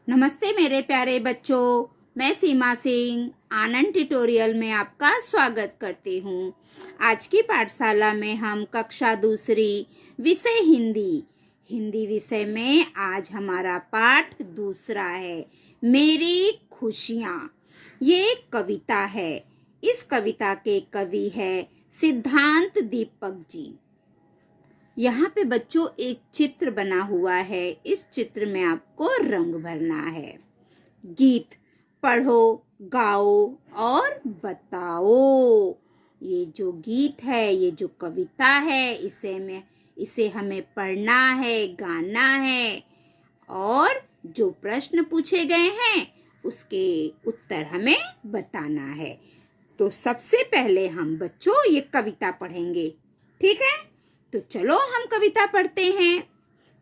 नमस्ते मेरे प्यारे बच्चों, मैं सीमा सिंह आनंद ट्यूटोरियल में आपका स्वागत करती हूँ। आज की पाठशाला में हम कक्षा दूसरी विषय हिंदी विषय में आज हमारा पाठ दूसरा है, मेरी खुशियाँ। ये एक कविता है। इस कविता के कवि है सिद्धांत दीपक जी। यहाँ पे बच्चों एक चित्र बना हुआ है। इस चित्र में आपको रंग भरना है। गीत पढ़ो, गाओ और बताओ। ये जो गीत है, ये जो कविता है, इसे हमें पढ़ना है, गाना है और जो प्रश्न पूछे गए हैं उसके उत्तर हमें बताना है। तो सबसे पहले हम बच्चों ये कविता पढ़ेंगे, ठीक है? तो चलो हम कविता पढ़ते हैं।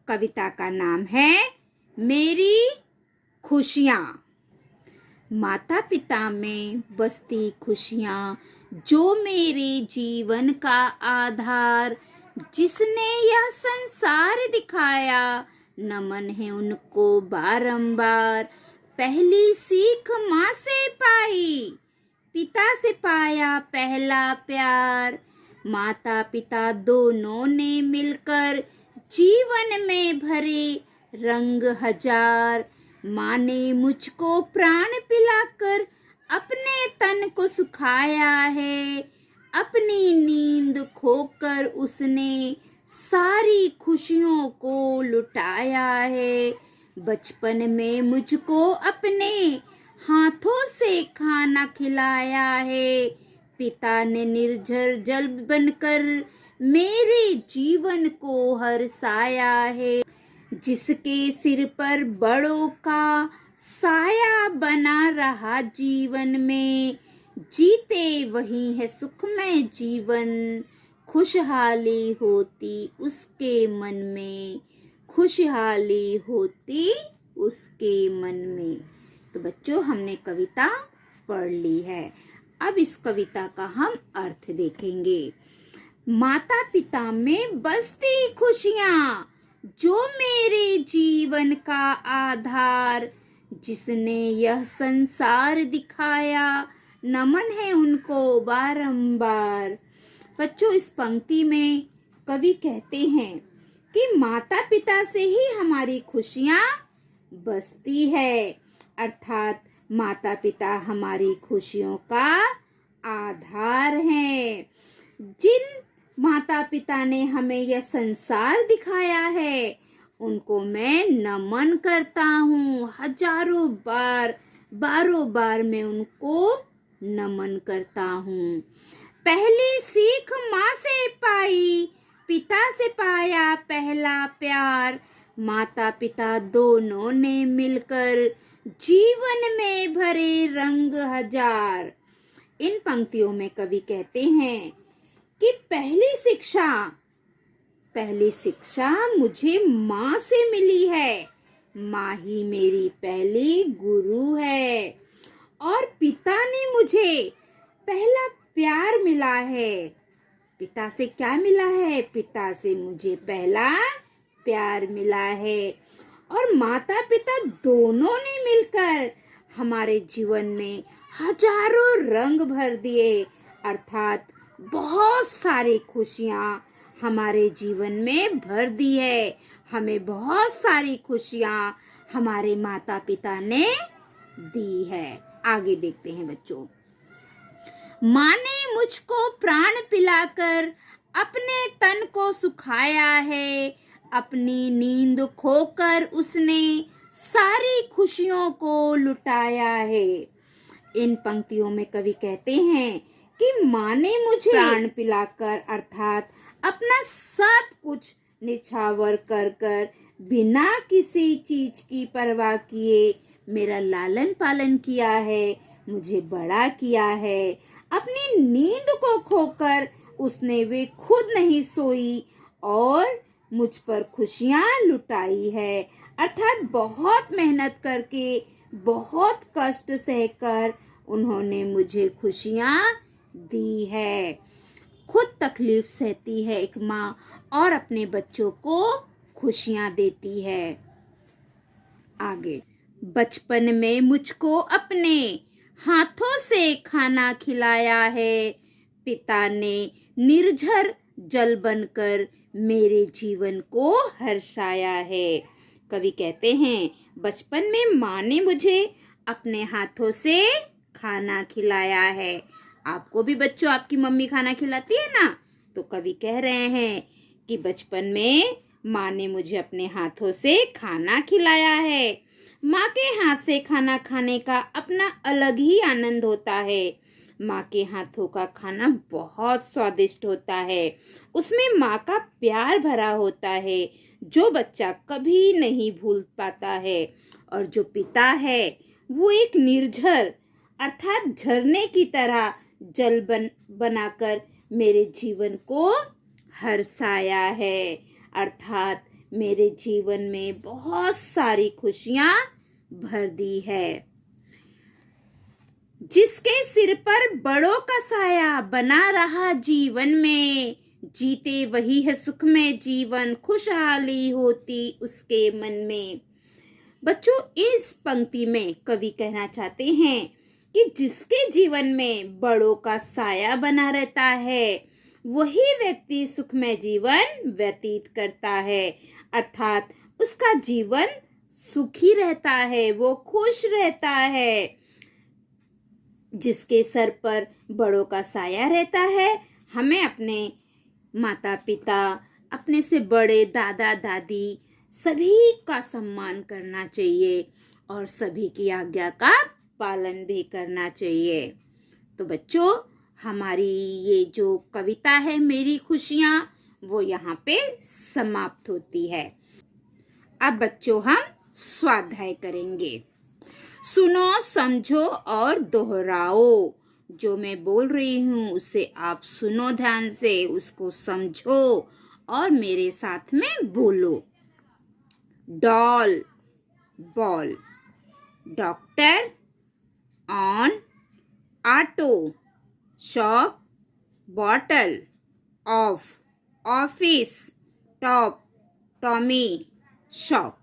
कविता का नाम है मेरी खुशियाँ। माता पिता में बसती खुशियाँ, जो मेरे जीवन का आधार, जिसने यह संसार दिखाया, नमन है उनको बारंबार। पहली सीख माँ से पाई, पिता से पाया पहला प्यार। माता पिता दोनों ने मिलकर जीवन में भरे रंग हजार। माँ ने मुझको प्राण पिलाकर अपने तन को सुखाया है। अपनी नींद खोकर उसने सारी खुशियों को लुटाया है। बचपन में मुझको अपने हाथों से खाना खिलाया है। पिता ने निर्झर जल बनकर मेरे जीवन को हर्षाया है। जिसके सिर पर बड़ों का साया बना रहा जीवन में, जीते वही है सुखमय जीवन। खुशहाली होती उसके मन में, खुशहाली होती उसके मन में। तो बच्चों, हमने कविता पढ़ ली है। अब इस कविता का हम अर्थ देखेंगे। माता पिता में बसती खुशियाँ, जो मेरे जीवन का आधार, जिसने यह संसार दिखाया, नमन है उनको बारंबार। बच्चों, इस पंक्ति में कवि कहते हैं कि माता पिता से ही हमारी खुशियाँ बसती है, अर्थात माता पिता हमारी खुशियों का आधार हैं। जिन माता पिता ने हमें यह संसार दिखाया है, उनको मैं नमन करता हूँ। हजारों बार, बारों बार मैं उनको नमन करता हूँ। पहली सीख माँ से पाई, पिता से पाया पहला प्यार। माता पिता दोनों ने मिलकर जीवन में भरे रंग हजार। इन पंक्तियों में कवि कहते हैं कि पहली शिक्षा मुझे माँ से मिली है। माँ ही मेरी पहली गुरु है। और पिता ने मुझे पहला प्यार मिला है। पिता से क्या मिला है? पिता से मुझे पहला प्यार मिला है। और माता पिता दोनों ने मिलकर हमारे जीवन में हजारों रंग भर दिए, अर्थात बहुत सारी खुशियाँ हमारे जीवन में भर दी है। हमें बहुत सारी खुशियाँ हमारे माता पिता ने दी है। आगे देखते हैं बच्चों। माँ ने मुझको प्राण पिलाकर अपने तन को सुखाया है। अपनी नींद खोकर उसने सारी खुशियों को लुटाया है। इन पंक्तियों में कवि कहते हैं कि माँ ने मुझे प्राण पिलाकर, अर्थात अपना सब कुछ निछावर कर बिना किसी चीज की परवाह किए मेरा लालन पालन किया है, मुझे बड़ा किया है। अपनी नींद को खोकर उसने वे खुद नहीं सोई और मुझ पर खुशियाँ लुटाई है, अर्थात बहुत मेहनत करके, बहुत कष्ट सहकर उन्होंने मुझे खुशियाँ दी है। खुद तकलीफ सहती है एक माँ और अपने बच्चों को खुशियाँ देती है। आगे, बचपन में मुझको अपने हाथों से खाना खिलाया है। पिता ने निर्झर जल बनकर मेरे जीवन को हर्षाया है। कवि कहते हैं बचपन में माँ ने मुझे अपने हाथों से खाना खिलाया है। आपको भी बच्चों आपकी मम्मी खाना खिलाती है ना? तो कवि कह रहे हैं कि बचपन में माँ ने मुझे अपने हाथों से खाना खिलाया है। माँ के हाथ से खाना खाने का अपना अलग ही आनंद होता है। माँ के हाथों का खाना बहुत स्वादिष्ट होता है। उसमें माँ का प्यार भरा होता है जो बच्चा कभी नहीं भूल पाता है। और जो पिता है वो एक निर्झर अर्थात झरने की तरह जल बनाकर मेरे जीवन को हर्षाया है। अर्थात मेरे जीवन में बहुत सारी खुशियां भर दी है। जिसके सिर पर बड़ों का साया बना रहा जीवन में, जीते वही है सुख में जीवन, खुशहाली होती उसके मन में। बच्चों इस पंक्ति में कवि कहना चाहते हैं कि जिसके जीवन में बड़ों का साया बना रहता है वही व्यक्ति सुखमय जीवन व्यतीत करता है। अर्थात उसका जीवन सुखी रहता है, वो खुश रहता है। जिसके सर पर बड़ों का साया रहता है, हमें अपने माता पिता, अपने से बड़े दादा दादी सभी का सम्मान करना चाहिए और सभी की आज्ञा का पालन भी करना चाहिए। तो बच्चों हमारी ये जो कविता है मेरी खुशियाँ वो यहाँ पे समाप्त होती है। अब बच्चों हम स्वाध्याय करेंगे। सुनो, समझो और दोहराओ। जो मैं बोल रही हूँ उसे आप सुनो ध्यान से, उसको समझो और मेरे साथ में बोलो। Doll, ball. Doctor, on, auto. Shop, bottle. Of, office. Top, Tommy, shop.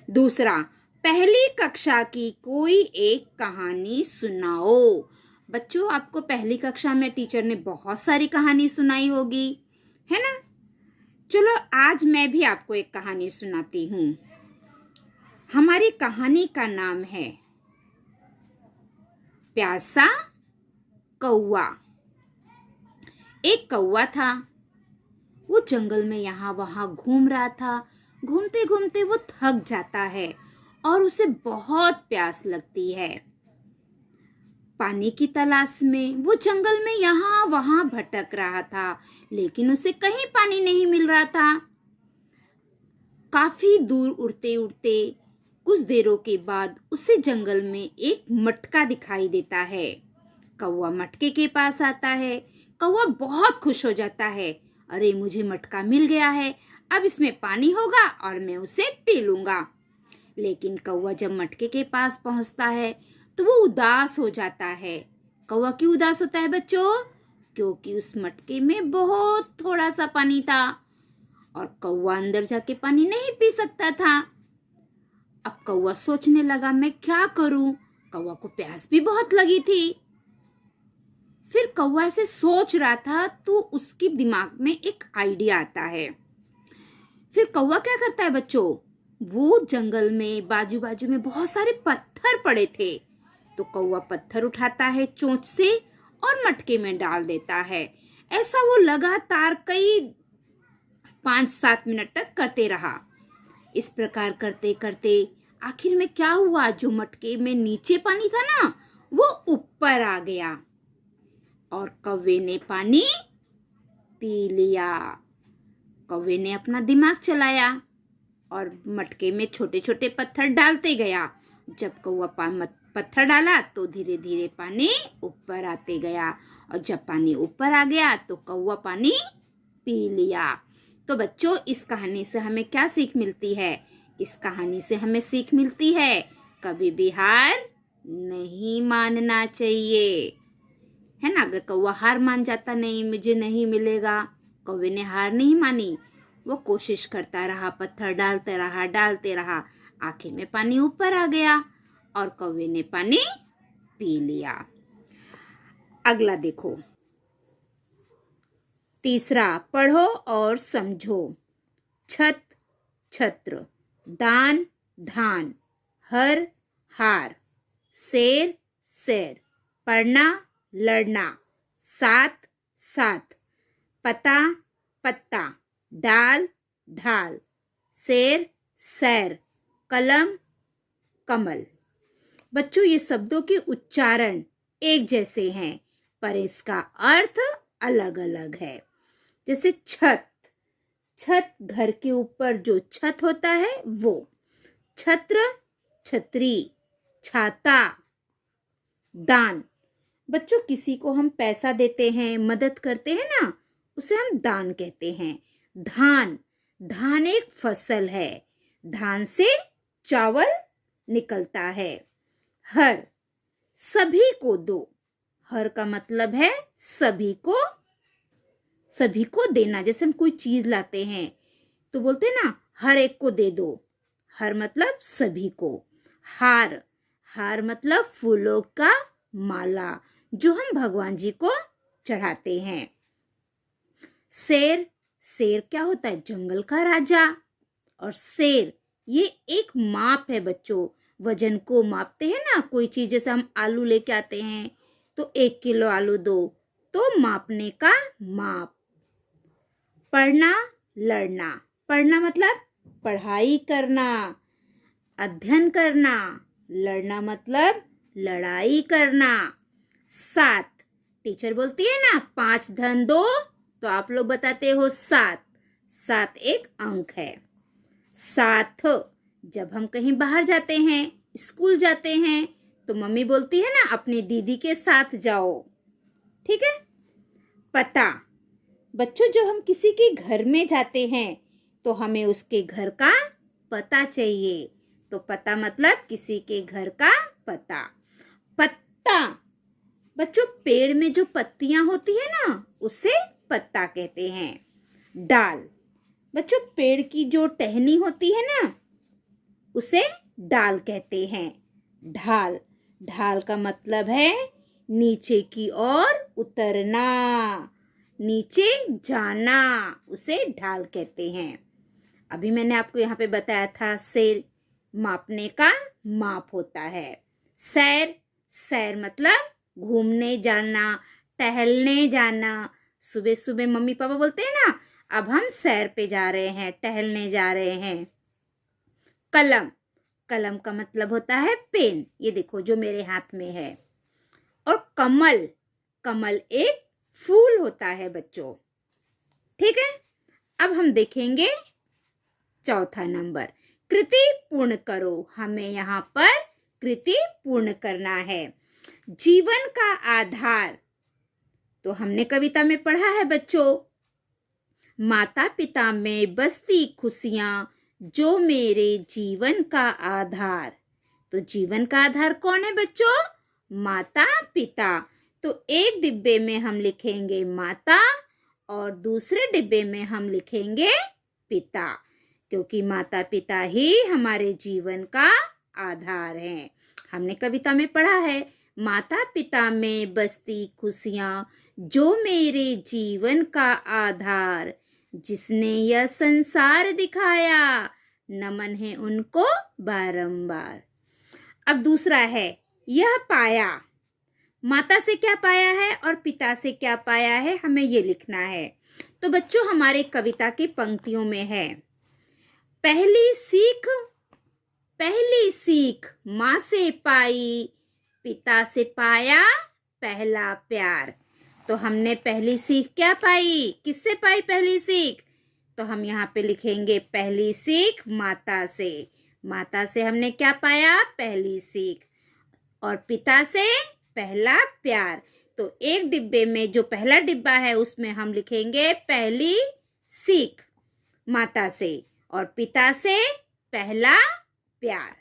दूसरा, पहली कक्षा की कोई एक कहानी सुनाओ। बच्चों आपको पहली कक्षा में टीचर ने बहुत सारी कहानी सुनाई होगी, है ना? चलो आज मैं भी आपको एक कहानी सुनाती हूँ। हमारी कहानी का नाम है प्यासा कौवा। एक कौवा था, वो जंगल में यहाँ वहाँ घूम रहा था। घूमते घूमते वो थक जाता है और उसे बहुत प्यास लगती है। पानी की तलाश में वो जंगल में यहाँ वहाँ भटक रहा था, लेकिन उसे कहीं पानी नहीं मिल रहा था। काफी दूर उड़ते उड़ते कुछ देरों के बाद उसे जंगल में एक मटका दिखाई देता है। कौवा मटके के पास आता है। कौवा बहुत खुश हो जाता है। अरे मुझे मटका मिल गया है, अब इसमें पानी होगा और मैं उसे पी लूंगा। लेकिन कौवा जब मटके के पास पहुंचता है तो वो उदास हो जाता है। कौवा क्यों उदास होता है बच्चों? क्योंकि उस मटके में बहुत थोड़ा सा पानी था और कौवा अंदर जाके पानी नहीं पी सकता था। अब कौवा सोचने लगा मैं क्या करूं? कौवा को प्यास भी बहुत लगी थी। फिर कौवा ऐसे सोच रहा था तो उसके दिमाग में एक आइडिया आता है। फिर कौवा क्या करता है बच्चों? वो जंगल में बाजू बाजू में बहुत सारे पत्थर पड़े थे, तो कौवा पत्थर उठाता है चोंच से और मटके में डाल देता है। ऐसा वो लगातार कई 5-7 मिनट तक करते रहा। इस प्रकार करते करते आखिर में क्या हुआ, जो मटके में नीचे पानी था ना वो ऊपर आ गया और कौवे ने पानी पी लिया। कौवे ने अपना दिमाग चलाया और मटके में छोटे छोटे पत्थर डालते गया। जब कौवा पत्थर डाला तो धीरे धीरे पानी ऊपर आते गया और जब पानी ऊपर आ गया तो कौवा पानी पी लिया। तो बच्चों इस कहानी से हमें क्या सीख मिलती है? इस कहानी से हमें सीख मिलती है कभी भी हार नहीं मानना चाहिए, है ना? अगर कौवा हार मान जाता, नहीं मुझे नहीं मिलेगा, कौवे ने हार नहीं मानी, वो कोशिश करता रहा, पत्थर डालते रहा। आखिर में पानी ऊपर आ गया और कौवे ने पानी पी लिया। अगला देखो, तीसरा, पढ़ो और समझो। छत छत्र, दान धान, हर हार, शेर शेर, पढ़ना लड़ना, साथ साथ, पता पत्ता, डाल ढाल, शेर सैर, कलम कमल। बच्चों, ये शब्दों के उच्चारण एक जैसे हैं पर इसका अर्थ अलग अलग है। जैसे छत, छत घर के ऊपर जो छत होता है वो। छत्र छतरी, छाता, दान। बच्चों, किसी को हम पैसा देते हैं, मदद करते हैं ना, उसे हम दान कहते हैं। धान, धान एक फसल है, धान से चावल निकलता है। हर, सभी को दो, हर का मतलब है सभी को देना। जैसे हम कोई चीज लाते हैं तो बोलते हैं ना, हर एक को दे दो, हर मतलब सभी को। हार, हार मतलब फूलों का माला जो हम भगवान जी को चढ़ाते हैं। शेर, शेर क्या होता है? जंगल का राजा। और शेर ये एक माप है बच्चों, वजन को मापते हैं ना। कोई चीज जैसे हम आलू लेके आते हैं तो 1 किलो आलू दो, तो मापने का माप। पढ़ना लड़ना, पढ़ना मतलब पढ़ाई करना, अध्ययन करना। लड़ना मतलब लड़ाई करना। सात, टीचर बोलती है ना 5 धन 2, तो आप लोग बताते हो 7, 7 एक अंक है। साथ, जब हम कहीं बाहर जाते हैं, स्कूल जाते हैं, तो मम्मी बोलती है ना अपनी दीदी के साथ जाओ, ठीक है। पता, बच्चों जब हम किसी के घर में जाते हैं तो हमें उसके घर का पता चाहिए, तो पता मतलब किसी के घर का पता। पत्ता, बच्चों पेड़ में जो पत्तियां होती है ना उसे पत्ता कहते हैं। डाल, बच्चों पेड़ की जो टहनी होती है ना उसे डाल कहते हैं। ढाल, ढाल का मतलब है नीचे की ओर उतरना, नीचे जाना, उसे ढाल कहते हैं। अभी मैंने आपको यहाँ पे बताया था शेर मापने का माप होता है। सैर, सैर मतलब घूमने जाना, टहलने जाना। सुबह सुबह मम्मी पापा बोलते हैं ना अब हम सैर पे जा रहे हैं, टहलने जा रहे हैं। कलम, कलम का मतलब होता है पेन, ये देखो जो मेरे हाथ में है। और कमल, कमल एक फूल होता है बच्चों, ठीक है। अब हम देखेंगे चौथा नंबर, कृति पूर्ण करो। हमें यहाँ पर कृति पूर्ण करना है। जीवन का आधार, तो हमने कविता में पढ़ा है बच्चों, माता पिता में बसती खुशियां जो मेरे जीवन का आधार। तो जीवन का आधार कौन है बच्चों? माता पिता। तो एक डिब्बे में हम लिखेंगे माता और दूसरे डिब्बे में हम लिखेंगे पिता, क्योंकि माता पिता ही हमारे जीवन का आधार हैं। हमने कविता में पढ़ा है, माता पिता में बसती खुशियां जो मेरे जीवन का आधार, जिसने यह संसार दिखाया, नमन है उनको बारंबार। अब दूसरा है, यह पाया, माता से क्या पाया है और पिता से क्या पाया है, हमें ये लिखना है। तो बच्चों हमारे कविता की पंक्तियों में है, पहली सीख माँ से पाई, पिता से पाया पहला प्यार। तो हमने पहली सीख क्या पाई, किससे पाई पहली सीख? तो हम यहाँ पे लिखेंगे पहली सीख माता से। माता से हमने क्या पाया? पहली सीख। और पिता से पहला प्यार। तो एक डिब्बे में जो पहला डिब्बा है उसमें हम लिखेंगे पहली सीख माता से और पिता से पहला प्यार।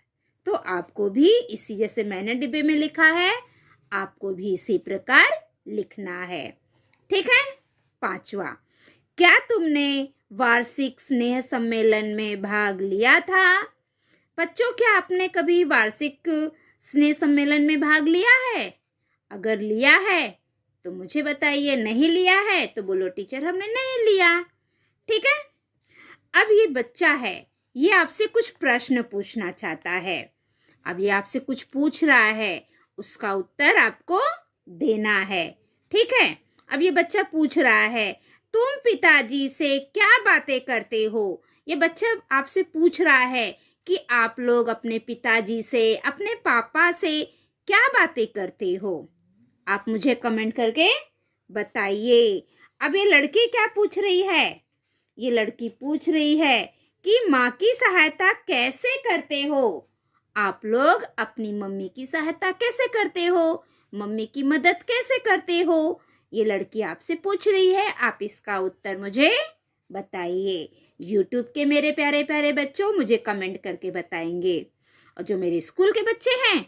तो आपको भी इसी जैसे मैंने डिब्बे में लिखा है, आपको भी इसी प्रकार लिखना है, ठीक है। पांचवा, क्या तुमने वार्षिक स्नेह सम्मेलन में भाग लिया था? बच्चों, क्या आपने कभी वार्षिक स्नेह सम्मेलन में भाग लिया है? अगर लिया है तो मुझे बताइए, नहीं लिया है तो बोलो टीचर हमने नहीं लिया। ठीक है। अब ये बच्चा है, ये आपसे कुछ प्रश्न पूछना चाहता है। अब ये आपसे कुछ पूछ रहा है, उसका उत्तर आपको देना है। ठीक है। अब ये बच्चा पूछ रहा है, तुम पिताजी से क्या बातें करते हो? ये बच्चा आपसे पूछ रहा है कि आप लोग अपने पिताजी से, अपने पापा से क्या बातें करते हो? आप मुझे कमेंट करके बताइए। अब ये लड़की क्या पूछ रही है? ये लड़की पूछ रही है कि माँ की सहायता कैसे करते हो? आप लोग अपनी मम्मी की सहायता कैसे करते हो? मम्मी की मदद कैसे करते हो? ये लड़की आपसे पूछ रही है। आप इसका उत्तर मुझे बताइए। यूट्यूब के मेरे प्यारे प्यारे बच्चों मुझे कमेंट करके बताएंगे। और जो मेरे स्कूल के बच्चे हैं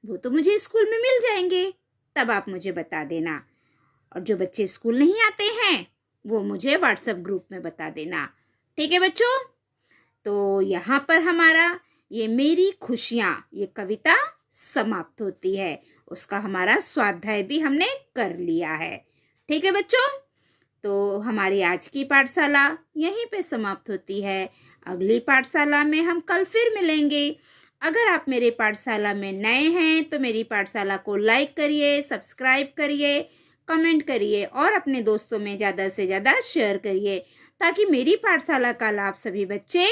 वो तो मुझे स्कूल में मिल जाएंगे, तब आप मुझे बता देना। और जो बच्चे स्कूल नहीं आते हैं वो मुझे व्हाट्सएप ग्रुप में बता देना। ठीक है बच्चों। तो यहाँ पर हमारा ये मेरी खुशियाँ ये कविता समाप्त होती है। उसका हमारा स्वाध्याय भी हमने कर लिया है। ठीक है बच्चों। तो हमारी आज की पाठशाला यहीं पे समाप्त होती है। अगली पाठशाला में हम कल फिर मिलेंगे। अगर आप मेरे पाठशाला में नए हैं तो मेरी पाठशाला को लाइक करिए, सब्सक्राइब करिए, कमेंट करिए और अपने दोस्तों में ज़्यादा से ज़्यादा शेयर करिए, ताकि मेरी पाठशाला का लाभ सभी बच्चे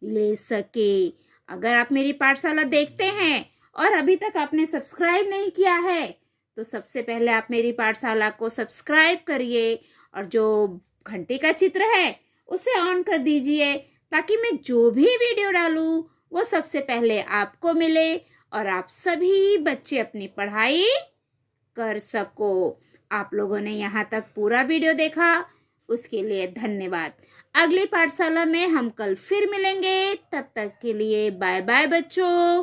ले सके। अगर आप मेरी पाठशाला देखते हैं और अभी तक आपने सब्सक्राइब नहीं किया है तो सबसे पहले आप मेरी पाठशाला को सब्सक्राइब करिए और जो घंटे का चित्र है उसे ऑन कर दीजिए, ताकि मैं जो भी वीडियो डालूं वो सबसे पहले आपको मिले और आप सभी बच्चे अपनी पढ़ाई कर सको। आप लोगों ने यहाँ तक पूरा वीडियो देखा उसके लिए धन्यवाद। अगली पाठशाला में हम कल फिर मिलेंगे। तब तक के लिए बाय बाय बच्चों।